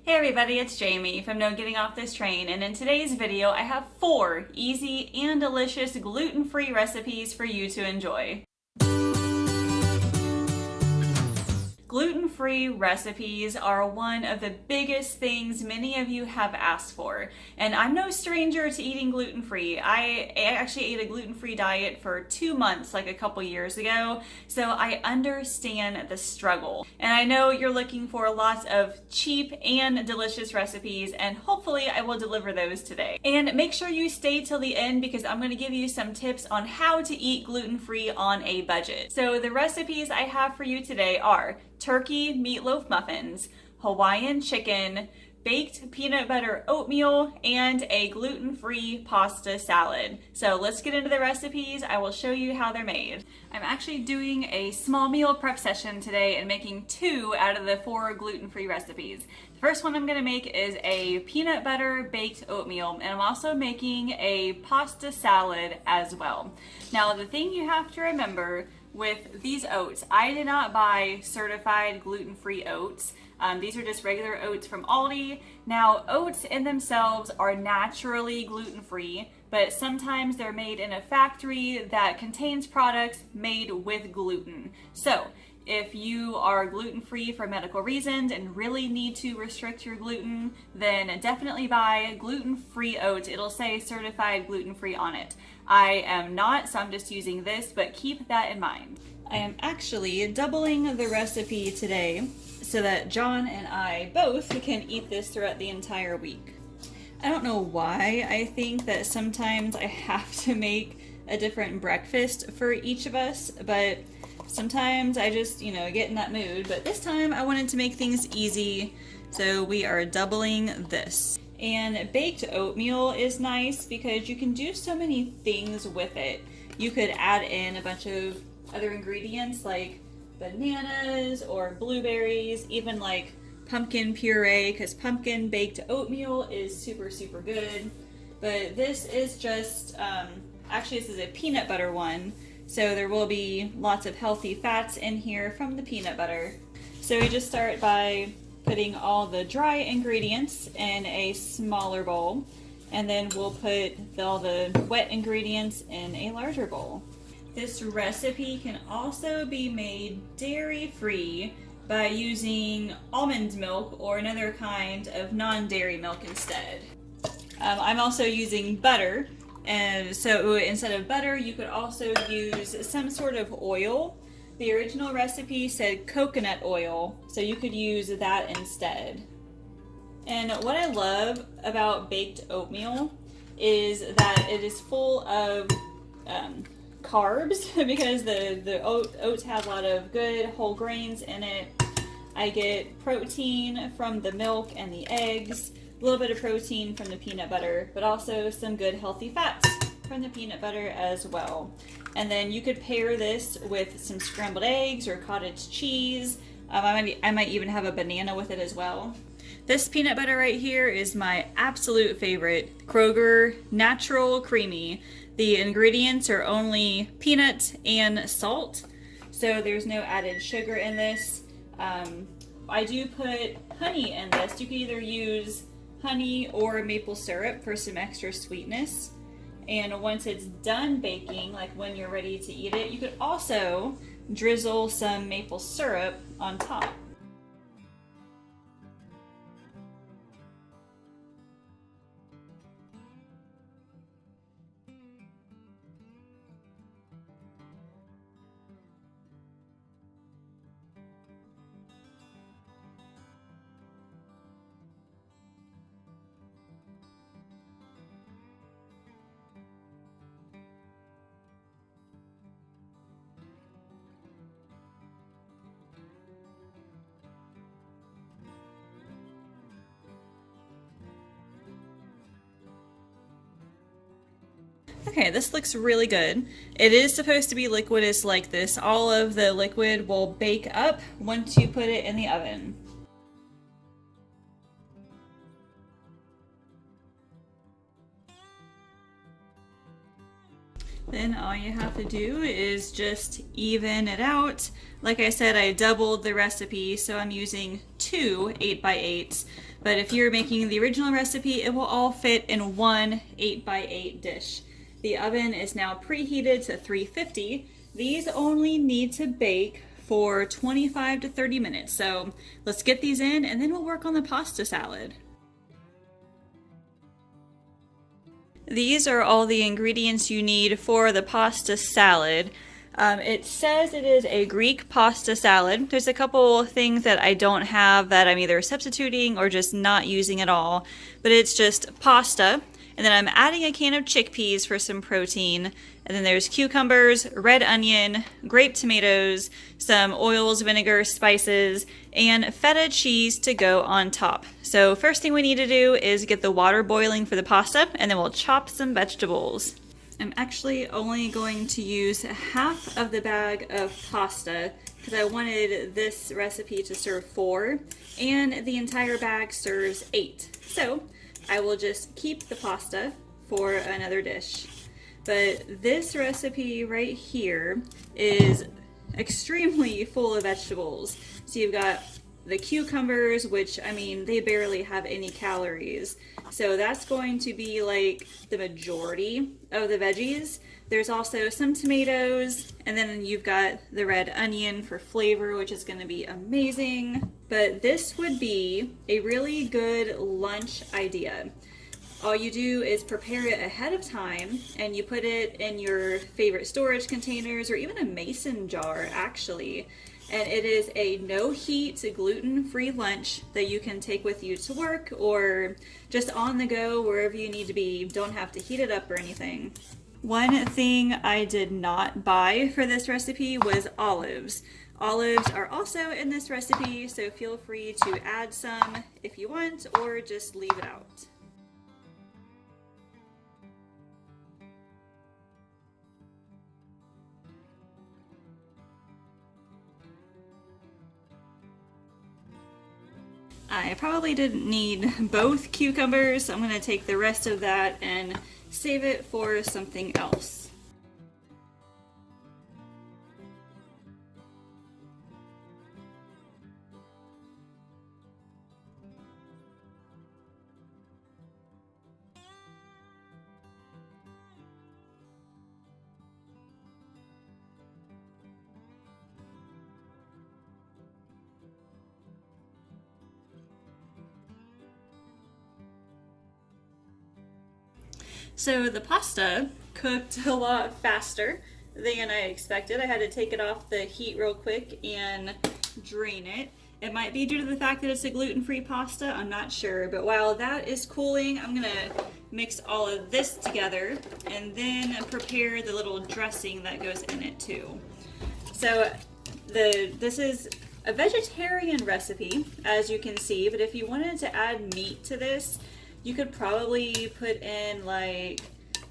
Hey everybody, it's Jamie from No Getting Off This Train, and in today's video I have 4 easy and delicious gluten-free recipes for you to enjoy. Gluten-free recipes are one of the biggest things many of you have asked for, and I'm no stranger to eating gluten-free. I actually ate a gluten-free diet for 2 months like a couple years ago, so I understand the struggle. And I know you're looking for lots of cheap and delicious recipes, and hopefully I will deliver those today. And make sure you stay till the end because I'm going to give you some tips on how to eat gluten-free on a budget. So the recipes I have for you today are turkey meatloaf muffins, Hawaiian chicken, baked peanut butter oatmeal, and a gluten-free pasta salad. So let's get into the recipes. I will show you how they're made. I'm actually doing a small meal prep session today and making 2 out of the 4 gluten-free recipes. The first one I'm going to make is a peanut butter baked oatmeal, and I'm also making a pasta salad as well. Now the thing you have to remember with these oats, I did not buy certified gluten-free oats. These are just regular oats from Aldi. Now, oats in themselves are naturally gluten-free, but sometimes they're made in a factory that contains products made with gluten. So, if you are gluten-free for medical reasons and really need to restrict your gluten, then definitely buy gluten-free oats. It'll say certified gluten-free on it. I am not, so I'm just using this, but keep that in mind. I am actually doubling the recipe today so that John and I both can eat this throughout the entire week. I don't know why I think that sometimes I have to make a different breakfast for each of us, but sometimes I just, get in that mood. But this time I wanted to make things easy, so we are doubling this. And baked oatmeal is nice because you can do so many things with it. You could add in a bunch of other ingredients like bananas or blueberries, even like pumpkin puree, because pumpkin baked oatmeal is super good. But this is just, actually this is a peanut butter one, so there will be lots of healthy fats in here from the peanut butter. So we just start by putting all the dry ingredients in a smaller bowl, and then we'll put all the wet ingredients in a larger bowl. This recipe can also be made dairy-free by using almond milk or another kind of non-dairy milk instead. I'm also using butter, and so instead of butter you could also use some sort of oil. The original recipe said coconut oil, so you could use that instead. And what I love about baked oatmeal is that it is full of carbs because the oats have a lot of good whole grains in it. I get protein from the milk and the eggs, a little bit of protein from the peanut butter, but also some good healthy fats from the peanut butter as well. And then you could pair this with some scrambled eggs or cottage cheese. I might even have a banana with it as well. This peanut butter right here is my absolute favorite. Kroger Natural Creamy. The ingredients are only peanut and salt, so there's no added sugar in this. I do put honey in this. You can either use honey or maple syrup for some extra sweetness. And once it's done baking, like when you're ready to eat it, you could also drizzle some maple syrup on top. Okay, this looks really good. It is supposed to be liquidous like this. All of the liquid will bake up once you put it in the oven. Then all you have to do is just even it out. Like I said, I doubled the recipe, so I'm using 2 8x8s. But if you're making the original recipe, it will all fit in one 8x8 dish. The oven is now preheated to 350. These only need to bake for 25 to 30 minutes. So let's get these in and then we'll work on the pasta salad. These are all the ingredients you need for the pasta salad. It says it is a Greek pasta salad. There's a couple things that I don't have that I'm either substituting or just not using at all, but it's just pasta. And then I'm adding a can of chickpeas for some protein. And then there's cucumbers, red onion, grape tomatoes, some oils, vinegar, spices, and feta cheese to go on top. So first thing we need to do is get the water boiling for the pasta, and then we'll chop some vegetables. I'm actually only going to use half of the bag of pasta because I wanted this recipe to serve 4, and the entire bag serves 8. So I will just keep the pasta for another dish. But this recipe right here is extremely full of vegetables. So you've got the cucumbers, which, I mean, they barely have any calories. So that's going to be like the majority of the veggies. There's also some tomatoes, and then you've got the red onion for flavor, which is going to be amazing. But this would be a really good lunch idea. All you do is prepare it ahead of time, and you put it in your favorite storage containers or even a mason jar, actually. And it is a no-heat, gluten-free lunch that you can take with you to work or just on the go wherever you need to be. You don't have to heat it up or anything. One thing I did not buy for this recipe was olives. Olives are also in this recipe, so feel free to add some if you want or just leave it out. I probably didn't need both cucumbers, so I'm going to take the rest of that and save it for something else. So the pasta cooked a lot faster than I expected. I had to take it off the heat real quick and drain it. It might be due to the fact that it's a gluten-free pasta, I'm not sure. But while that is cooling, I'm gonna mix all of this together and then prepare the little dressing that goes in it too. So this is a vegetarian recipe, as you can see, but if you wanted to add meat to this, you could probably put in like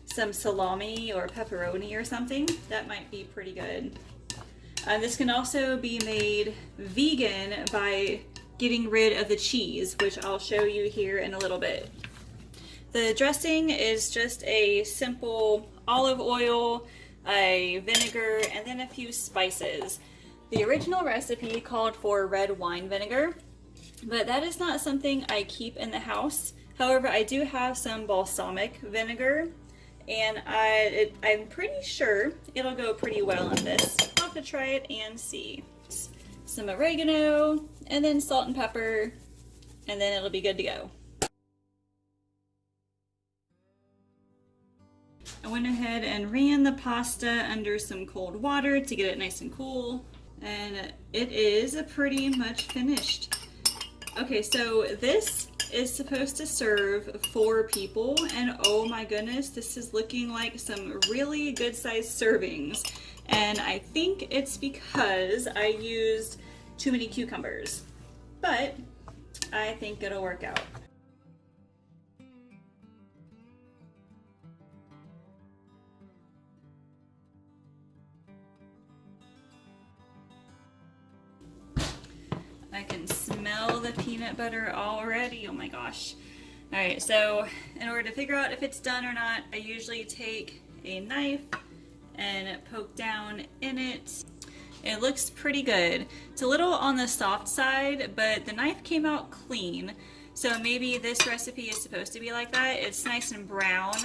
some salami or pepperoni or something. That might be pretty good. This can also be made vegan by getting rid of the cheese, which I'll show you here in a little bit. The dressing is just a simple olive oil, a vinegar, and then a few spices. The original recipe called for red wine vinegar, but that is not something I keep in the house. However, I do have some balsamic vinegar, and I'm pretty sure it'll go pretty well in this. I'll have to try it and see. Some oregano, and then salt and pepper, and then it'll be good to go. I went ahead and ran the pasta under some cold water to get it nice and cool, and it is pretty much finished. Okay, so this is supposed to serve 4 people, and oh my goodness, this is looking like some really good sized servings. And I think it's because I used too many cucumbers, but I think it'll work out. I can smell the peanut butter already. Oh my gosh. All right, so in order to figure out if it's done or not, I usually take a knife and poke down in it. It looks pretty good. It's a little on the soft side, but the knife came out clean. So maybe this recipe is supposed to be like that. It's nice and brown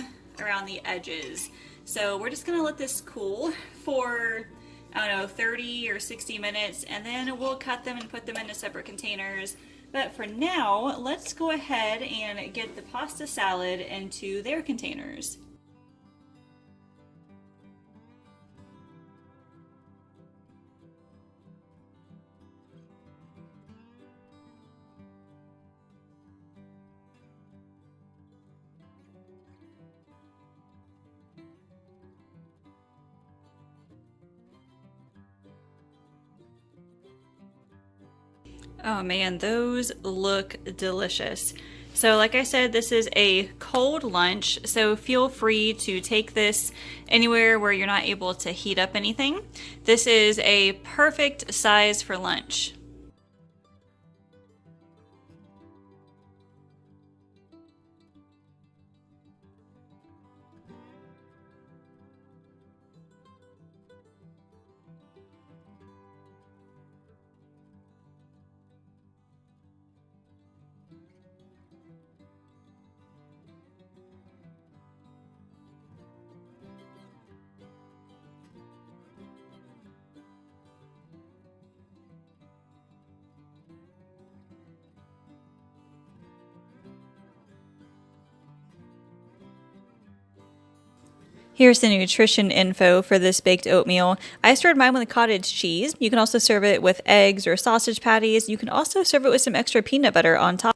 around the edges. So we're just gonna let this cool for, I don't know, 30 or 60 minutes, and then we'll cut them and put them into separate containers. But for now, let's go ahead and get the pasta salad into their containers. Oh man, those look delicious. So like I said, this is a cold lunch, so feel free to take this anywhere where you're not able to heat up anything. This is a perfect size for lunch. Here's the nutrition info for this baked oatmeal. I served mine with cottage cheese. You can also serve it with eggs or sausage patties. You can also serve it with some extra peanut butter on top.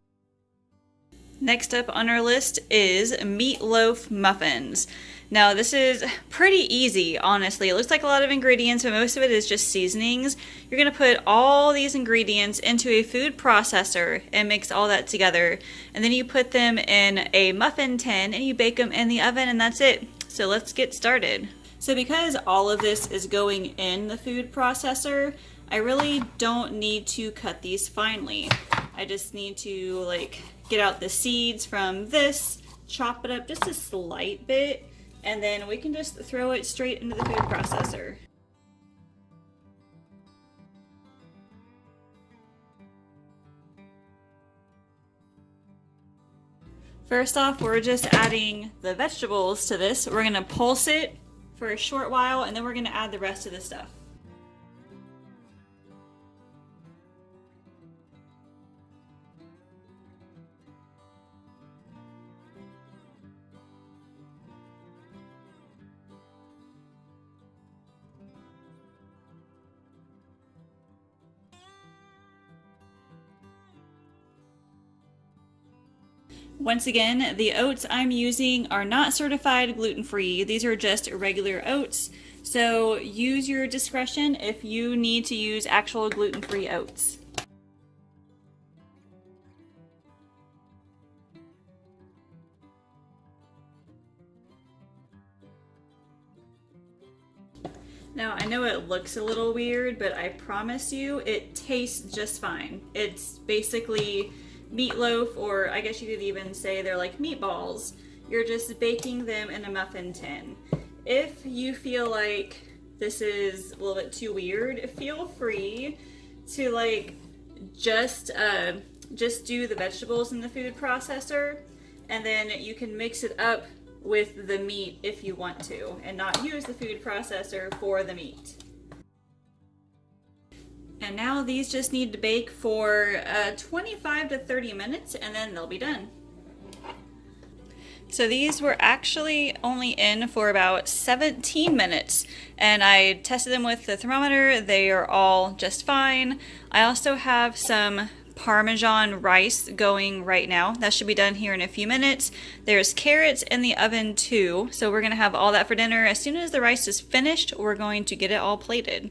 Next up on our list is Meatloaf Muffins. Now this is pretty easy, honestly. It looks like a lot of ingredients, but most of it is just seasonings. You're gonna put all these ingredients into a food processor and mix all that together. And then you put them in a muffin tin and you bake them in the oven, and that's it. So let's get started. So because all of this is going in the food processor, I really don't need to cut these finely. I just need to get out the seeds from this, chop it up just a slight bit, and then we can just throw it straight into the food processor. First off, we're just adding the vegetables to this. We're gonna pulse it for a short while, and then we're gonna add the rest of the stuff. Once again, the oats I'm using are not certified gluten-free. These are just regular oats. So use your discretion if you need to use actual gluten-free oats. Now, I know it looks a little weird, but I promise you it tastes just fine. It's basically meatloaf, or I guess you could even say they're like meatballs. You're just baking them in a muffin tin. If you feel like this is a little bit too weird, feel free to just do the vegetables in the food processor, and then you can mix it up with the meat if you want to, and not use the food processor for the meat. And now these just need to bake for 25 to 30 minutes, and then they'll be done. So these were actually only in for about 17 minutes, and I tested them with the thermometer. They are all just fine. I also have some Parmesan rice going right now. That should be done here in a few minutes. There's carrots in the oven too, so we're gonna have all that for dinner. As soon as the rice is finished, we're going to get it all plated.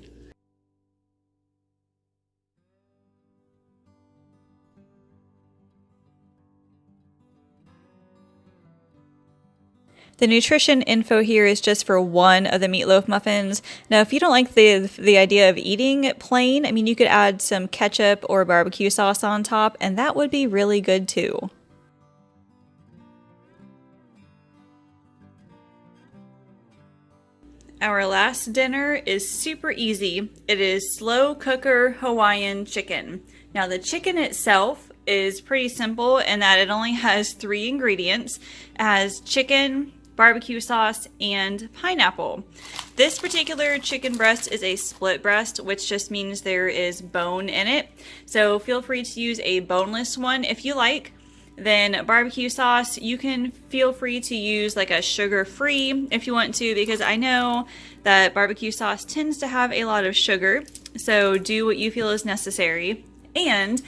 The nutrition info here is just for one of the meatloaf muffins. Now, if you don't like the idea of eating it plain, I mean, you could add some ketchup or barbecue sauce on top, and that would be really good too. Our last dinner is super easy. It is slow cooker Hawaiian chicken. Now, the chicken itself is pretty simple in that it only has 3 ingredients. It has chicken, barbecue sauce, and pineapple. This particular chicken breast is a split breast, which just means there is bone in it. So feel free to use a boneless one if you like. Then barbecue sauce, you can feel free to use like a sugar-free if you want to, because I know that barbecue sauce tends to have a lot of sugar. So do what you feel is necessary. And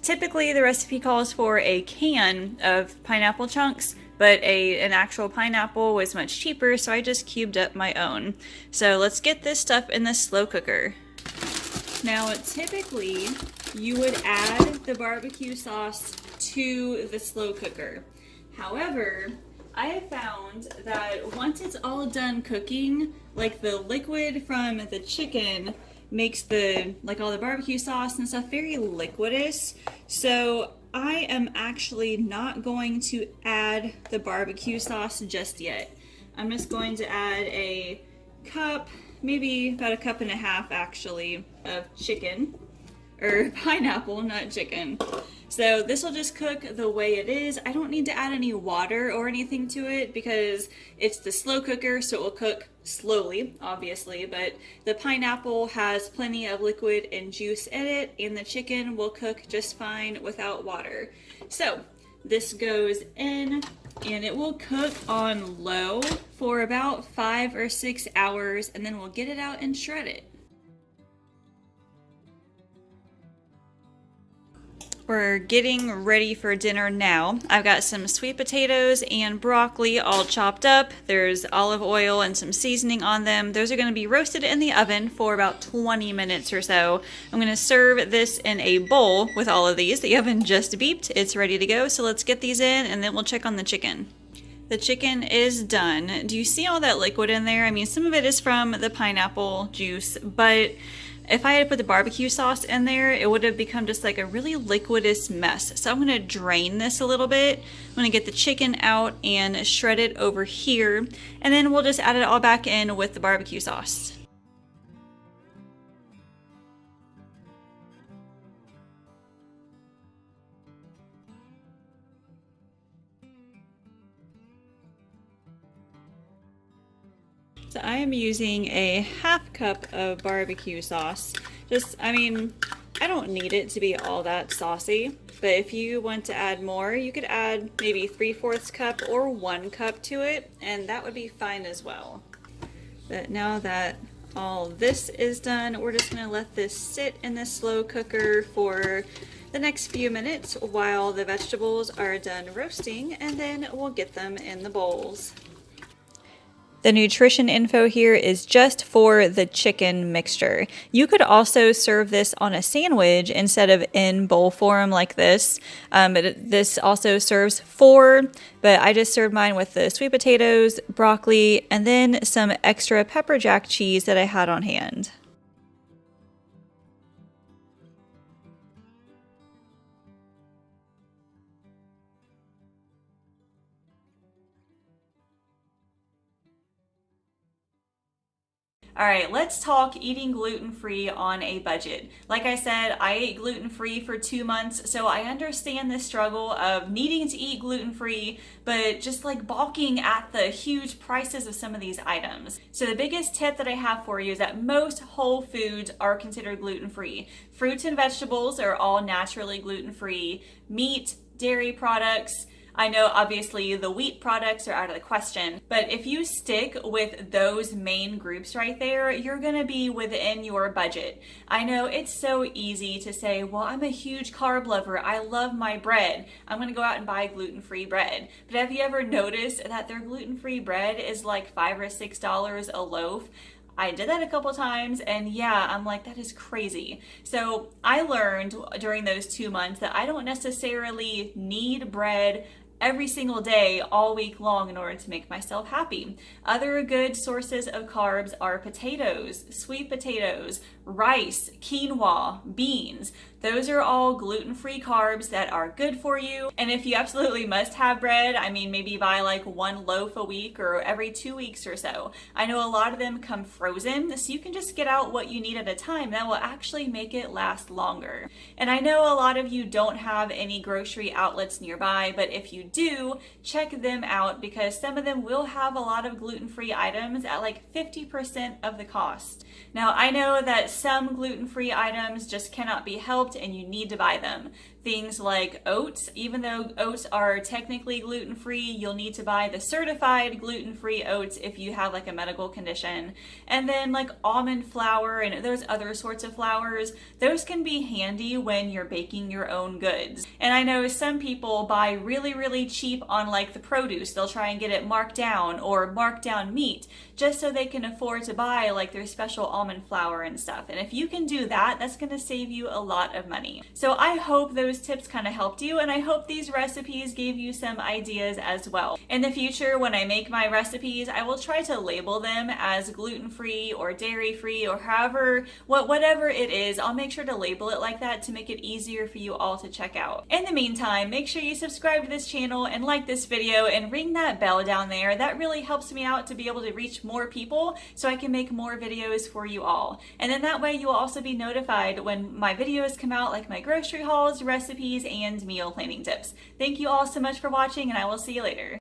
typically the recipe calls for a can of pineapple chunks, but an actual pineapple was much cheaper, so I just cubed up my own. So let's get this stuff in the slow cooker. Now, typically you would add the barbecue sauce to the slow cooker. However, I have found that once it's all done cooking, like the liquid from the chicken makes all the barbecue sauce and stuff very liquidous. So I am actually not going to add the barbecue sauce just yet. I'm just going to add a cup, maybe about a cup and a half actually, of chicken, or pineapple, not chicken. So this will just cook the way it is. I don't need to add any water or anything to it because it's the slow cooker, so it will cook slowly, obviously, but the pineapple has plenty of liquid and juice in it, and the chicken will cook just fine without water. So this goes in, and it will cook on low for about 5 or 6 hours, and then we'll get it out and shred it. We're getting ready for dinner now. I've got some sweet potatoes and broccoli all chopped up. There's olive oil and some seasoning on them. Those are going to be roasted in the oven for about 20 minutes or so. I'm going to serve this in a bowl with all of these. The oven just beeped. It's ready to go. So let's get these in and then we'll check on the chicken. The chicken is done. Do you see all that liquid in there? I mean, some of it is from the pineapple juice, but if I had put the barbecue sauce in there, it would have become just like a really liquidous mess. So I'm going to drain this a little bit. I'm going to get the chicken out and shred it over here. And then we'll just add it all back in with the barbecue sauce. So I am using a half cup of barbecue sauce. I don't need it to be all that saucy, but if you want to add more, you could add maybe 3/4 cup or 1 cup to it, and that would be fine as well. But now that all this is done, we're just gonna let this sit in the slow cooker for the next few minutes while the vegetables are done roasting, and then we'll get them in the bowls. The nutrition info here is just for the chicken mixture. You could also serve this on a sandwich instead of in bowl form like this. This also serves 4, but I just served mine with the sweet potatoes, broccoli, and then some extra pepper jack cheese that I had on hand. All right, let's talk eating gluten-free on a budget. Like I said, I ate gluten-free for 2 months, so I understand the struggle of needing to eat gluten-free, but just like balking at the huge prices of some of these items. So the biggest tip that I have for you is that most whole foods are considered gluten-free. Fruits and vegetables are all naturally gluten-free. Meat, dairy products, I know obviously the wheat products are out of the question, but if you stick with those main groups right there, you're gonna be within your budget. I know it's so easy to say, well, I'm a huge carb lover. I love my bread. I'm gonna go out and buy gluten-free bread. But have you ever noticed that their gluten-free bread is like $5 or $6 a loaf? I did that a couple times, and yeah, I'm like, that is crazy. So I learned during those 2 months that I don't necessarily need bread every single day all week long in order to make myself happy. Other good sources of carbs are potatoes, sweet potatoes, rice, quinoa, beans. Those are all gluten-free carbs that are good for you. And if you absolutely must have bread, I mean, maybe buy like one loaf a week or every 2 weeks or so. I know a lot of them come frozen, so you can just get out what you need at a time. That will actually make it last longer. And I know a lot of you don't have any grocery outlets nearby, but if you do, check them out because some of them will have a lot of gluten-free items at like 50% of the cost. Now, I know that some gluten-free items just cannot be helped and you need to buy them. Things like oats, even though oats are technically gluten-free, you'll need to buy the certified gluten-free oats if you have like a medical condition. And then like almond flour and those other sorts of flours, those can be handy when you're baking your own goods. And I know some people buy really, really cheap on like the produce. They'll try and get it marked down or marked down meat just so they can afford to buy like their special almond flour and stuff. And if you can do that, that's going to save you a lot of money. So I hope those tips kind of helped you, and I hope these recipes gave you some ideas as well. In the future, when I make my recipes, I will try to label them as gluten-free or dairy-free or whatever it is. I'll make sure to label it like that to make it easier for you all to check out. In the meantime, make sure you subscribe to this channel and like this video and ring that bell down there. That really helps me out to be able to reach more people so I can make more videos for you all. And then that way you will also be notified when my videos come out, like my grocery hauls, recipes, and meal planning tips. Thank you all so much for watching, and I will see you later.